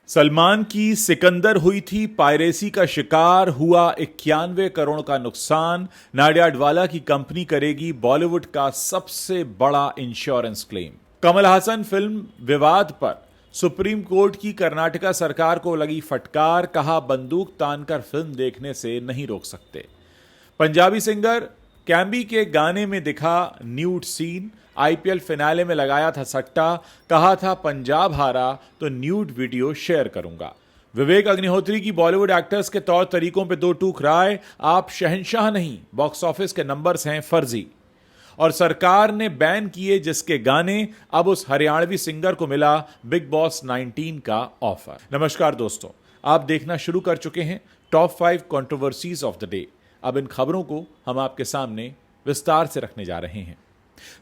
सलमान की सिकंदर हुई थी पायरेसी का शिकार, हुआ 91 करोड़ का नुकसान। नाडियाडवाला की कंपनी करेगी बॉलीवुड का सबसे बड़ा insurance claim. Kamal Haasan film विवाद पर सुप्रीम कोर्ट की कर्नाटका सरकार को लगी फटकार, कहा बंदूक तानकर फिल्म देखने से नहीं रोक सकते। पंजाबी सिंगर कैम्बी के गाने में दिखा न्यूड सीन, आईपीएल फिनाले में लगाया था सट्टा, कहा था पंजाब हारा तो न्यूड वीडियो शेयर करूंगा। विवेक अग्निहोत्री की बॉलीवुड एक्टर्स के तौर तरीकों पे दो टूक राय, आप शहंशाह नहीं, बॉक्स ऑफिस के नंबर्स हैं फर्जी। और सरकार ने बैन किए जिसके गाने, अब उस हरियाणवी सिंगर को मिला बिग बॉस 19 का ऑफर। नमस्कार दोस्तों, आप देखना शुरू कर चुके हैं top 5 controversies of the day. अब इन खबरों को हम आपके सामने विस्तार से रखने जा रहे हैं।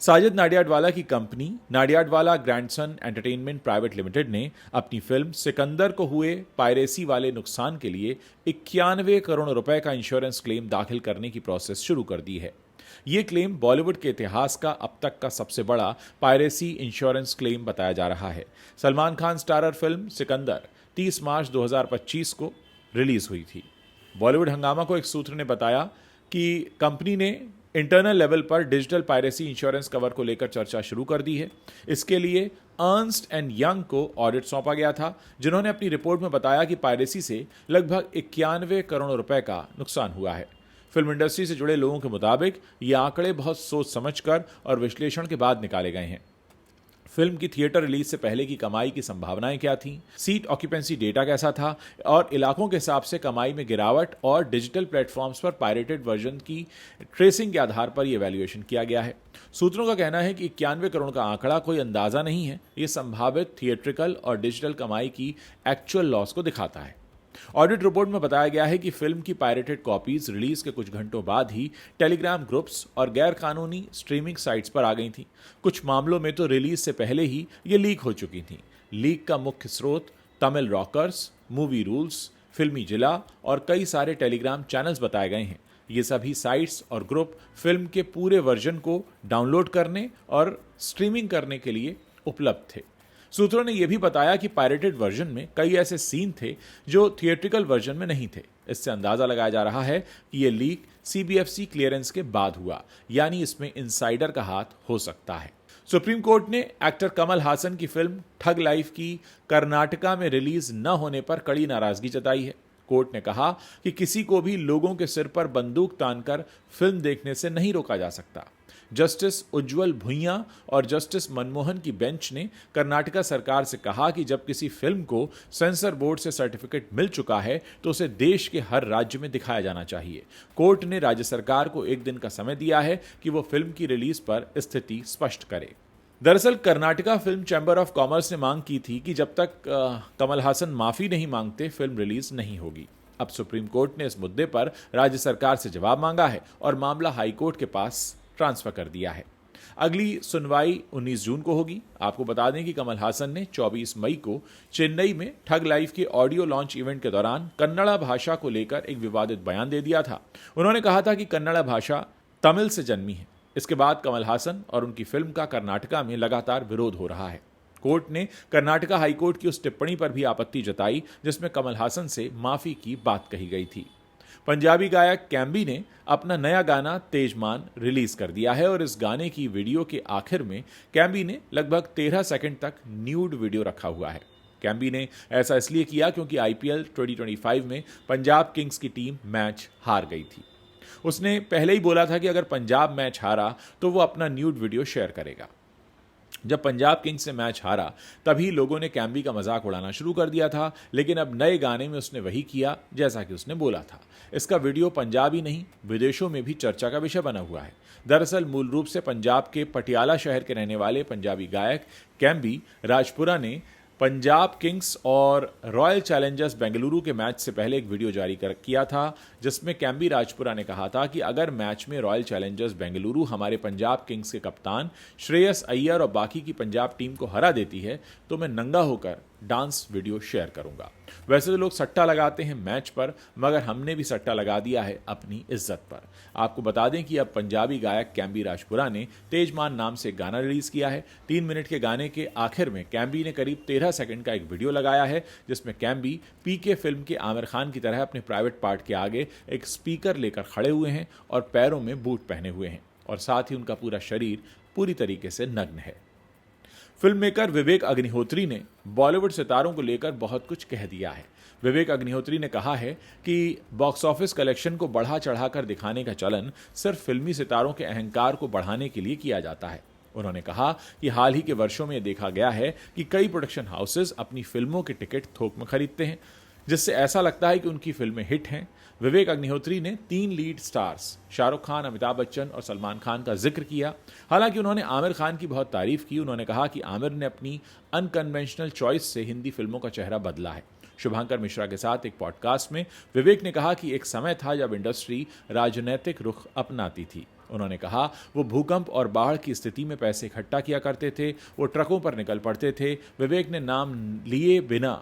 साजिद नाडियाडवाला की company Nadiadwala grandson entertainment private limited ने अपनी फिल्म सिकंदर को हुए पायरेसी वाले नुकसान के लिए 91 करोड़ रुपए का इंश्योरेंस क्लेम दाखिल करने की प्रोसेस शुरू कर दी है। यह क्लेम बॉलीवुड के इतिहास का अब तक का सबसे बड़ा पायरेसी इंश्योरेंस क्लेम बताया जा रहा है। सलमान खान स्टारर फिल्म सिकंदर 30 मार्च 2025 को रिलीज हुई थी। बॉलीवुड हंगामा को एक सूत्र ने बताया कि कंपनी ने इंटरनल लेवल पर डिजिटल पायरेसी इंश्योरेंस कवर को लेकर चर्चा शुरू कर दी है। इसके लिए अर्नस्ट एंड यंग को ऑडिट सौंपा गया था, जिन्होंने अपनी रिपोर्ट में बताया कि पायरेसी से लगभग 91 करोड़ रुपए का नुकसान हुआ है। फिल्म इंडस्ट्री से जुड़े लोगों के मुताबिक ये आंकड़े बहुत सोच समझकर और विश्लेषण के बाद निकाले गए हैं। फिल्म की थिएटर रिलीज से पहले की कमाई की संभावनाएं क्या थीं, सीट ऑक्यूपेंसी डेटा कैसा था और इलाकों के हिसाब से कमाई में गिरावट और डिजिटल प्लेटफॉर्म्स पर पायरेटेड वर्जन की ट्रेसिंग के आधार पर यह वैल्यूएशन किया गया है। सूत्रों का कहना है कि 91 करोड़ का आंकड़ा कोई अंदाजा नहीं है, ये संभावित थिएट्रिकल और डिजिटल कमाई की एक्चुअल लॉस को दिखाता है। ऑडिट रिपोर्ट में बताया गया है कि फिल्म की पायरेटेड कॉपीज रिलीज के कुछ घंटों बाद ही टेलीग्राम ग्रुप्स और गैर कानूनी स्ट्रीमिंग साइट्स पर आ गई थीं। कुछ मामलों में तो रिलीज से पहले ही ये लीक हो चुकी थीं। लीक का मुख्य स्रोत तमिल रॉकर्स, मूवी रूल्स, फिल्मी जिला और कई सारे टेलीग्राम चैनल्स बताए गए हैं। ये सभी साइट्स और ग्रुप फिल्म के पूरे वर्जन को डाउनलोड करने और स्ट्रीमिंग करने के लिए उपलब्ध थे। सूत्रों ने यह भी बताया कि पायरेटेड वर्जन में कई ऐसे सीन थे जो थिएट्रिकल वर्जन में नहीं थे। इससे अंदाजा लगाया जा रहा है कि यह लीक सीबीएफसी क्लियरेंस के बाद हुआ, यानी इसमें इनसाइडर का हाथ हो सकता है। सुप्रीम कोर्ट ने एक्टर कमल हासन की फिल्म ठग लाइफ की कर्नाटका में रिलीज न होने पर कड़ी नाराजगी जताई है। कोर्ट ने कहा कि किसी को भी लोगों के सिर पर बंदूक तानकर फिल्म देखने से नहीं रोका जा सकता। जस्टिस उज्जवल भुइयां और जस्टिस मनमोहन की बेंच ने कर्नाटका सरकार से कहा कि जब किसी फिल्म को सेंसर बोर्ड से सर्टिफिकेट मिल चुका है तो उसे देश के हर राज्य में दिखाया जाना चाहिए। कोर्ट ने राज्य सरकार को 1 दिन का समय दिया है कि वो फिल्म की रिलीज पर स्थिति स्पष्ट करे। दरअसल Karnataka film chamber of commerce ने मांग की थी कि जब तक कमल हासन माफी नहीं मांगते फिल्म रिलीज नहीं होगी। अब सुप्रीम कोर्ट ने इस मुद्दे पर राज्य सरकार से जवाब मांगा है और मामला हाईकोर्ट के पास ट्रांसफर कर दिया है। अगली सुनवाई 19 जून को होगी। आपको बता दें कि कमल हासन ने 24 मई को चेन्नई में ठग लाइफ के ऑडियो लॉन्च इवेंट के दौरान कन्नड़ा भाषा को लेकर एक विवादित बयान दे दिया था। उन्होंने कहा था कि कन्नड़ा भाषा तमिल से जन्मी है। इसके बाद कमल हासन और उनकी फिल्म का कर्नाटका में लगातार विरोध हो रहा है। कोर्ट ने कर्नाटका हाईकोर्ट की उस टिप्पणी पर भी आपत्ति जताई जिसमें कमल हासन से माफी की बात कही गई थी। पंजाबी गायक कैम्बी ने अपना नया गाना तेजमान रिलीज कर दिया है और इस गाने की वीडियो के आखिर में कैम्बी ने लगभग 13 सेकंड तक न्यूड वीडियो रखा हुआ है। कैम्बी ने ऐसा इसलिए किया क्योंकि आईपीएल 2025 में पंजाब किंग्स की टीम मैच हार गई थी। उसने पहले ही बोला था कि अगर पंजाब मैच हारा तो वो अपना न्यूड वीडियो शेयर करेगा। जब पंजाब किंग्स से मैच हारा तभी लोगों ने कैम्बी का मजाक उड़ाना शुरू कर दिया था, लेकिन अब नए गाने में उसने वही किया जैसा कि उसने बोला था। इसका वीडियो पंजाब ही नहीं विदेशों में भी चर्चा का विषय बना हुआ है। दरअसल मूल रूप से पंजाब के पटियाला शहर के रहने वाले पंजाबी गायक कैम्बी राजपुरा ने पंजाब किंग्स और रॉयल चैलेंजर्स बेंगलुरु के मैच से पहले एक वीडियो जारी किया था जिसमें कैम्बी राजपुरा ने कहा था कि अगर मैच में रॉयल चैलेंजर्स बेंगलुरु हमारे पंजाब किंग्स के कप्तान श्रेयस अय्यर और बाकी की पंजाब टीम को हरा देती है तो मैं नंगा होकर डांस वीडियो शेयर करूंगा। वैसे तो लोग सट्टा लगाते हैं मैच पर, मगर हमने भी सट्टा लगा दिया है अपनी इज्जत पर। आपको बता दें कि अब पंजाबी गायक कैम्बी राजपुरा ने तेजमान नाम से गाना रिलीज किया है। 3 मिनट के गाने के आखिर में कैम्बी ने करीब 13 सेकंड का एक वीडियो लगाया है, जिसमें कैम्बी पीके फिल्म के आमिर खान की तरह अपने प्राइवेट पार्ट के आगे एक स्पीकर लेकर खड़े हुए हैं और पैरों में बूट पहने हुए हैं, और साथ ही उनका पूरा शरीर पूरी तरीके से नग्न है। फिल्म मेकर विवेक अग्निहोत्री ने बॉलीवुड सितारों को लेकर बहुत कुछ कह दिया है। विवेक अग्निहोत्री ने कहा है कि बॉक्स ऑफिस कलेक्शन को बढ़ा चढ़ाकर दिखाने का चलन सिर्फ फिल्मी सितारों के अहंकार को बढ़ाने के लिए किया जाता है। उन्होंने कहा कि हाल ही के वर्षों में देखा गया है कि कई प्रोडक्शन हाउसेज अपनी फिल्मों के टिकट थोक में खरीदते हैं, जिससे ऐसा लगता है कि उनकी फिल्में हिट हैं। विवेक अग्निहोत्री ने 3 लीड स्टार्स शाहरुख खान, अमिताभ बच्चन और सलमान खान का जिक्र किया। हालांकि उन्होंने आमिर खान की बहुत तारीफ की। उन्होंने कहा कि आमिर ने अपनी अनकन्वेंशनल चॉइस से हिंदी फिल्मों का चेहरा बदला है। शुभांकर मिश्रा के साथ एक पॉडकास्ट में विवेक ने कहा कि एक समय था जब इंडस्ट्री राजनीतिक रुख अपनाती थी। उन्होंने कहा वो भूकंप और बाढ़ की स्थिति में पैसे इकट्ठा किया करते थे, वो ट्रकों पर निकल पड़ते थे। विवेक ने नाम लिए बिना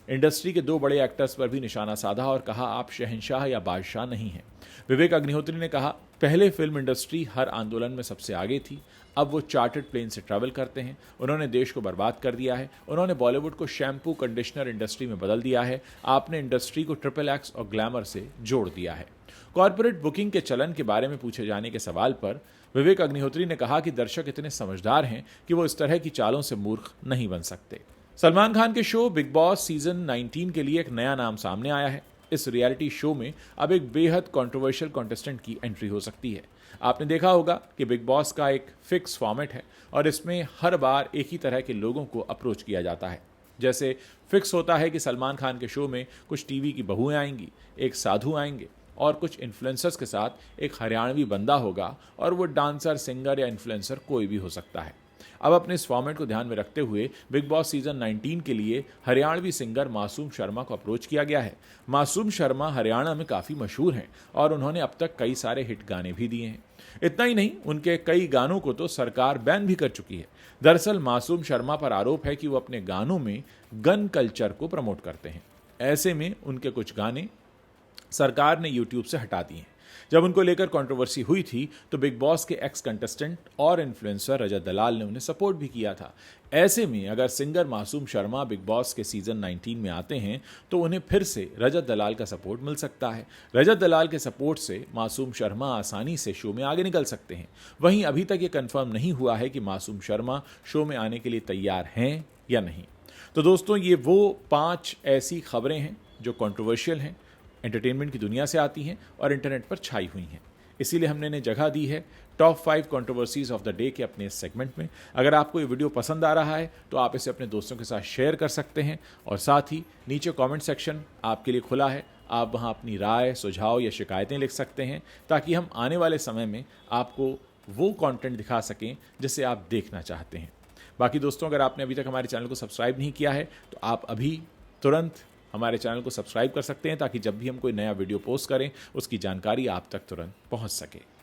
इंडस्ट्री के 2 बड़े एक्टर्स पर भी निशाना साधा और कहा, आप शहंशाह या बादशाह नहीं हैं। विवेक अग्निहोत्री ने कहा, पहले फिल्म इंडस्ट्री हर आंदोलन में सबसे आगे थी, अब वो चार्टर्ड प्लेन से ट्रैवल करते हैं। उन्होंने देश को बर्बाद कर दिया है। उन्होंने बॉलीवुड को शैम्पू कंडीशनर इंडस्ट्री में बदल दिया है। आपने इंडस्ट्री को ट्रिपल एक्स और ग्लैमर से जोड़ दिया है। कॉर्पोरेट बुकिंग के चलन के बारे में पूछे जाने के सवाल पर विवेक अग्निहोत्री ने कहा कि दर्शक इतने समझदार हैं कि वो इस तरह की चालों से मूर्ख नहीं बन सकते। सलमान खान के शो बिग बॉस सीजन 19 के लिए एक नया नाम सामने आया है। इस रियलिटी शो में अब एक बेहद कंट्रोवर्शियल कॉन्टेस्टेंट की एंट्री हो सकती है। आपने देखा होगा कि बिग बॉस का एक फिक्स फॉर्मेट है और इसमें हर बार एक ही तरह के लोगों को अप्रोच किया जाता है। जैसे फिक्स होता है कि सलमान खान के शो में कुछ टीवी की बहुएं आएंगी, एक साधु आएंगे और कुछ इन्फ्लुएंसर्स के साथ एक हरियाणवी बंदा होगा, और वो डांसर, सिंगर या इन्फ्लुएंसर कोई भी हो सकता है। अब अपने इस फॉर्मेट को ध्यान में रखते हुए बिग बॉस सीजन 19 के लिए हरियाणवी सिंगर मासूम शर्मा को अप्रोच किया गया है। मासूम शर्मा हरियाणा में काफ़ी मशहूर हैं और उन्होंने अब तक कई सारे हिट गाने भी दिए हैं। इतना ही नहीं, उनके कई गानों को तो सरकार बैन भी कर चुकी है। दरअसल मासूम शर्मा पर आरोप है कि वो अपने गानों में गन कल्चर को प्रमोट करते हैं। ऐसे में उनके कुछ गाने सरकार ने यूट्यूब से हटा दिए हैं। जब उनको लेकर कंट्रोवर्सी हुई थी तो बिग बॉस के एक्स कंटेस्टेंट और इन्फ्लुएंसर रजत दलाल ने उन्हें सपोर्ट भी किया था। ऐसे में अगर singer Masoom Sharma big boss के सीजन 19 में आते हैं तो उन्हें फिर से रजत दलाल का सपोर्ट मिल सकता है। रजत दलाल के सपोर्ट से मासूम शर्मा आसानी से शो में आगे निकल सकते हैं। वहीं अभी तक ये कंफर्म नहीं हुआ है कि मासूम शर्मा शो में आने के लिए तैयार हैं या नहीं। तो दोस्तों, ये वो 5 ऐसी खबरें हैं जो कंट्रोवर्शियल हैं, एंटरटेनमेंट की दुनिया से आती हैं और इंटरनेट पर छाई हुई हैं। इसीलिए हमने इन्हें जगह दी है top 5 controversies of the day के अपने इस सेगमेंट में। अगर आपको ये वीडियो पसंद आ रहा है तो आप इसे अपने दोस्तों के साथ शेयर कर सकते हैं, और साथ ही नीचे कमेंट सेक्शन आपके लिए खुला है। आप वहां अपनी राय, सुझाव या शिकायतें लिख सकते हैं, ताकि हम आने वाले समय में आपको वो कंटेंट दिखा सकें जिसे आप देखना चाहते हैं। बाकी दोस्तों, अगर आपने अभी तक हमारे चैनल को सब्सक्राइब नहीं किया है तो आप अभी तुरंत हमारे चैनल को सब्सक्राइब कर सकते हैं, ताकि जब भी हम कोई नया वीडियो पोस्ट करें उसकी जानकारी आप तक तुरंत पहुंच सके।